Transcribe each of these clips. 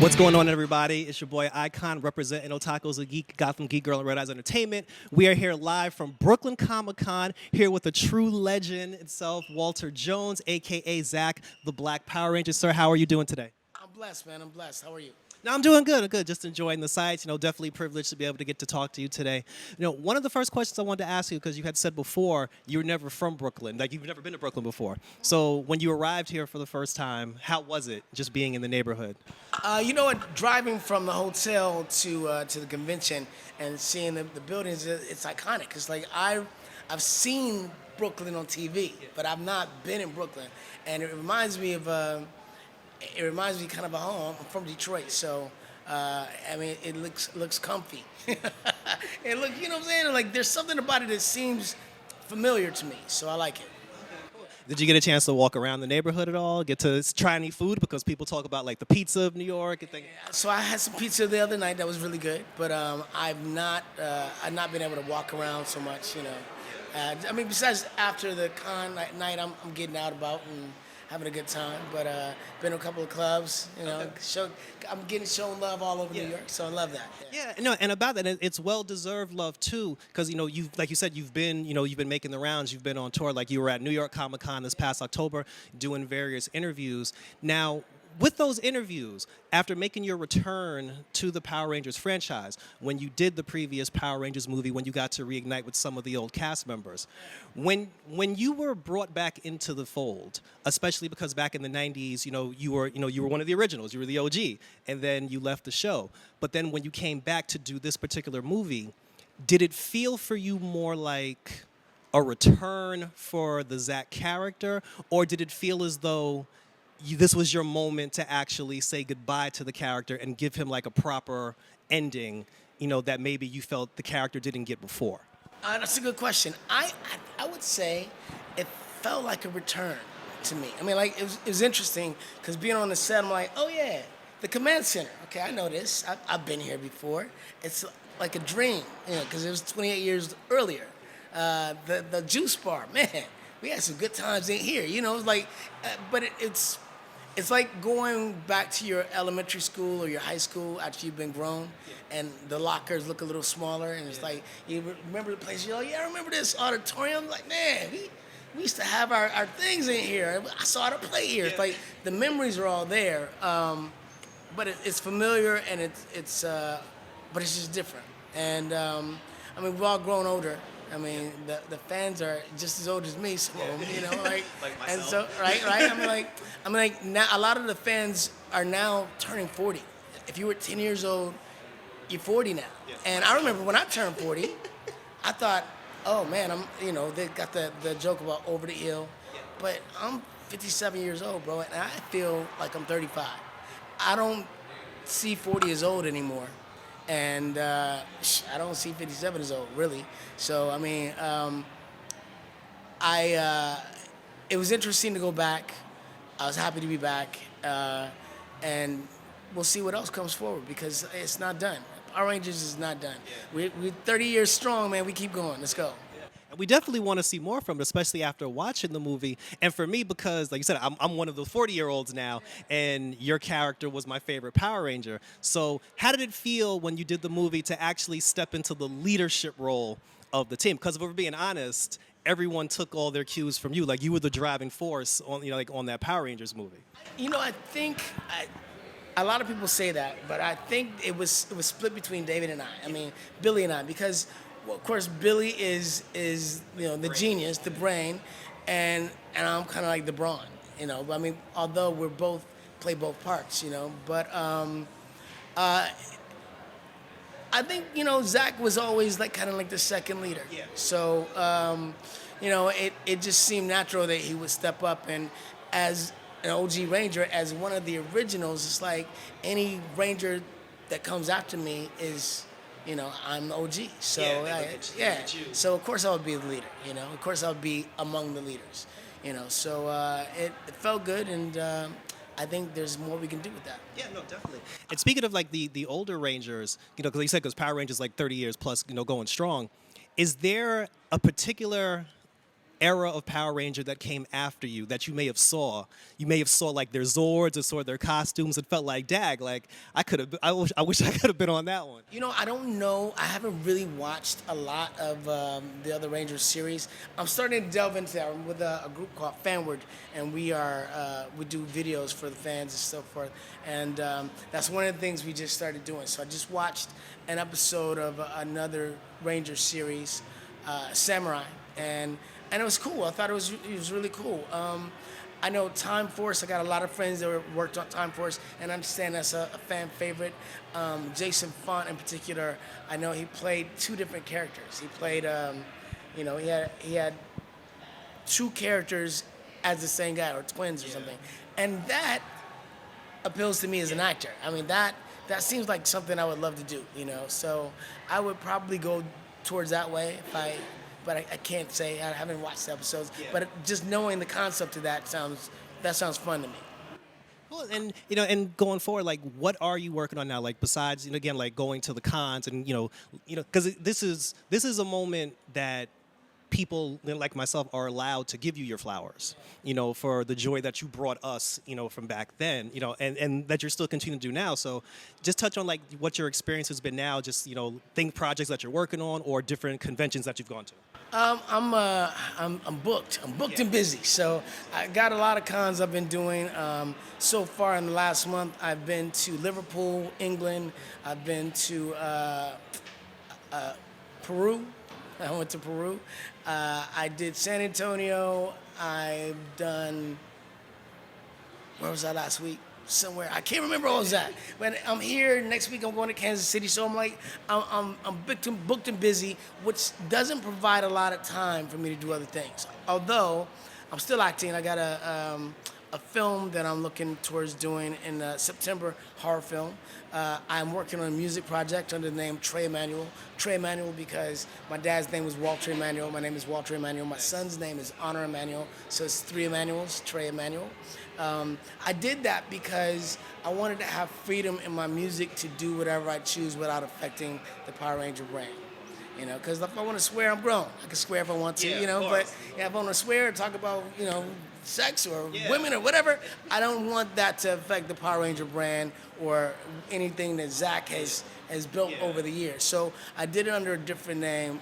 What's going on, everybody? It's your boy Icon, representing Otaku's a Geek, Gotham Geek Girl, and Red Eyes Entertainment. We are here live from Brooklyn Comic Con, here with a true legend itself, Walter Jones, a.k.a. Zach, the Black Power Ranger. Sir, how are you doing today? I'm blessed, man. I'm blessed. How are you? No, I'm doing good. I'm good. Just enjoying the sights. Definitely privileged to be able to get to talk to you today. One of the first questions I wanted to ask you, because you had said before you were never from Brooklyn, like you've never been to Brooklyn before. So when you arrived here for the first time, how was it just being in the neighborhood? You know what? Driving from the hotel to the convention and seeing the buildings, it's iconic. It's like I've seen Brooklyn on TV, but I've not been in Brooklyn, and it reminds me of. It reminds me kind of a home. I'm from Detroit, so I mean, it looks comfy. It look, you know what I'm saying? Like there's something about it that seems familiar to me, so I like it. Did you get a chance to walk around the neighborhood at all? Get to try any food? Because people talk about like the pizza of New York and things. So I had some pizza the other night that was really good, but I've not been able to walk around so much. I mean, besides after the con night, I'm getting out about and having a good time, but been to a couple of clubs, I'm getting shown love all over New York, so I love that. Yeah, no, and about that, it's well-deserved love too, because you, like you said, you've been making the rounds, you've been on tour, like you were at New York Comic Con this past October, doing various interviews. Now, with those interviews, after making your return to the Power Rangers franchise, when you did the previous Power Rangers movie, when you got to reignite with some of the old cast members, when you were brought back into the fold, especially because back in the 90s, you were one of the originals, you were the OG, and then you left the show. But then when you came back to do this particular movie, did it feel for you more like a return for the Zack character, or did it feel as though this was your moment to actually say goodbye to the character and give him like a proper ending, that maybe you felt the character didn't get before? That's a good question. I would say it felt like a return to me. I mean, like it was interesting because being on the set, I'm like, oh yeah, the command center. Okay, I know this. I've been here before. It's like a dream, because it was 28 years earlier. The juice bar, man, we had some good times in here. It's like, but it's like going back to your elementary school or your high school after you've been grown, and the lockers look a little smaller, and it's like, you remember the place, you're like, yeah, I remember this auditorium. Like, man, we used to have our things in here. I saw it play here. It's like the memories are all there, but it's familiar, and but it's just different. And I mean, we've all grown older. I mean, the fans are just as old as me, some of them, like myself. And so, right. I mean, like now, a lot of the fans are now turning 40. If you were 10 years old, you're 40 now. Yeah. And I remember when I turned 40, I thought, oh man, they got the joke about over the hill, but I'm 57 years old, bro, and I feel like I'm 35. I don't see 40 as old anymore. And I don't see 57 as old, really. So, I mean, it was interesting to go back. I was happy to be back. And we'll see what else comes forward, because it's not done. Power Rangers is not done. We're 30 years strong, man. We keep going. Let's go. We definitely want to see more from it, especially after watching the movie. And for me, because, like you said, I'm one of the 40-year-olds now, and your character was my favorite Power Ranger. So how did it feel when you did the movie to actually step into the leadership role of the team? Because if we're being honest, everyone took all their cues from you. Like, you were the driving force on, on that Power Rangers movie. I think a lot of people say that, but I think it was split between David and I. I mean, Billy and I, because, well, of course, Billy is the genius, the brain, and I'm kind of like the brawn, I mean, although we're play both parts, but I think Zach was always like kind of like the second leader. Yeah. So it just seemed natural that he would step up, and as an OG Ranger, as one of the originals, it's like any Ranger that comes after me is. I'm the OG. So, So, of course, I would be the leader, Of course, I would be among the leaders, So, it felt good, and I think there's more we can do with that. Yeah, no, definitely. And speaking of, like, the older Rangers, because you said, Power Rangers, like, 30 years plus, going strong, is there a particular era of Power Ranger that came after you that you may have saw like their Zords or saw their costumes and felt like, dag, like I wish I could have been on that one. You know, I don't know. I haven't really watched a lot of the other Rangers series. I'm starting to delve into that. I'm with a group called Fanward, and we do videos for the fans and so forth. And that's one of the things we just started doing. So I just watched an episode of another Ranger series, Samurai, and it was cool. I thought it was really cool. I know Time Force. I got a lot of friends that worked on Time Force, and I understand that's a fan favorite. Jason Font, in particular, I know he played two different characters. He played, he had two characters as the same guy, or twins or something, and that appeals to me as an actor. I mean, that seems like something I would love to do. So I would probably go towards that way but I can't say. I haven't watched the episodes. Yeah. But just knowing the concept of that sounds fun to me. Well, and and going forward, like, what are you working on now? Like, besides, again, like going to the cons, and because this is a moment that people like myself are allowed to give you your flowers, for the joy that you brought us, from back then, and that you're still continuing to do now. So just touch on like what your experience has been now, just, projects that you're working on or different conventions that you've gone to. I'm booked. I'm booked and busy. So I got a lot of cons I've been doing. So far in the last month, I've been to Liverpool, England. I've been to Peru. I went to Peru. I did San Antonio. I've done, where was I last week? Somewhere. I can't remember where I was at. But I'm here next week. I'm going to Kansas City. So I'm like, I'm booked and busy, which doesn't provide a lot of time for me to do other things. Although I'm still acting. I got a film that I'm looking towards doing in September, horror film. I'm working on a music project under the name Trey Emanuel. Trey Emanuel because my dad's name was Walter Emanuel. My name is Walter Emanuel. My son's name is Honor Emanuel. So it's three Emanuels, Trey Emanuel. I did that because I wanted to have freedom in my music to do whatever I choose without affecting the Power Ranger brand. Because if I want to swear, I'm grown. I can swear if I want to, but if I want to swear or talk about, sex or women or whatever, I don't want that to affect the Power Ranger brand or anything that Zach has built over the years. So I did it under a different name,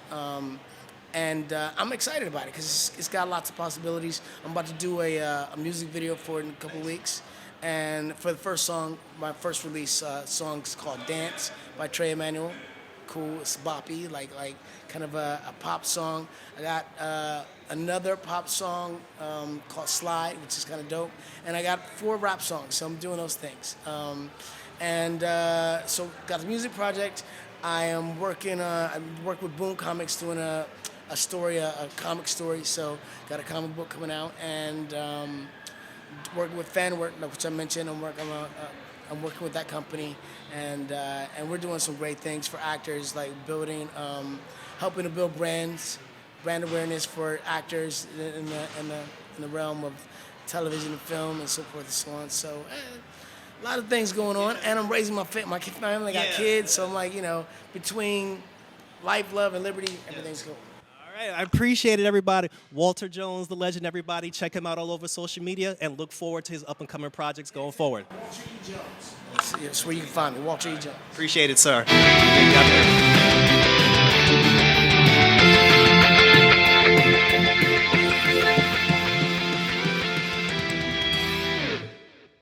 and I'm excited about it because it's got lots of possibilities. I'm about to do a music video for it in a couple weeks. And for the first song, my first release song's called Dance by Trey Emanuel. Cool, it's boppy, like kind of a pop song. I got another pop song called Slide, which is kind of dope. And I got 4 rap songs, so I'm doing those things. So got the music project. I am working with Boom Comics doing a story, a comic story. So got a comic book coming out, and working with Fanwork, which I mentioned. I'm working with that company, and we're doing some great things for actors, like helping to build brand awareness for actors in the realm of television and film and so forth and so on. So a lot of things going on, and I'm raising my family. I got kids, so I'm like, between life, love, and liberty, everything's cool. All right, I appreciate it, everybody. Walter Jones, the legend, everybody. Check him out all over social media and look forward to his up-and-coming projects going forward. Walter E. Jones. That's where you can find me, Walter E. Jones. Appreciate it, sir.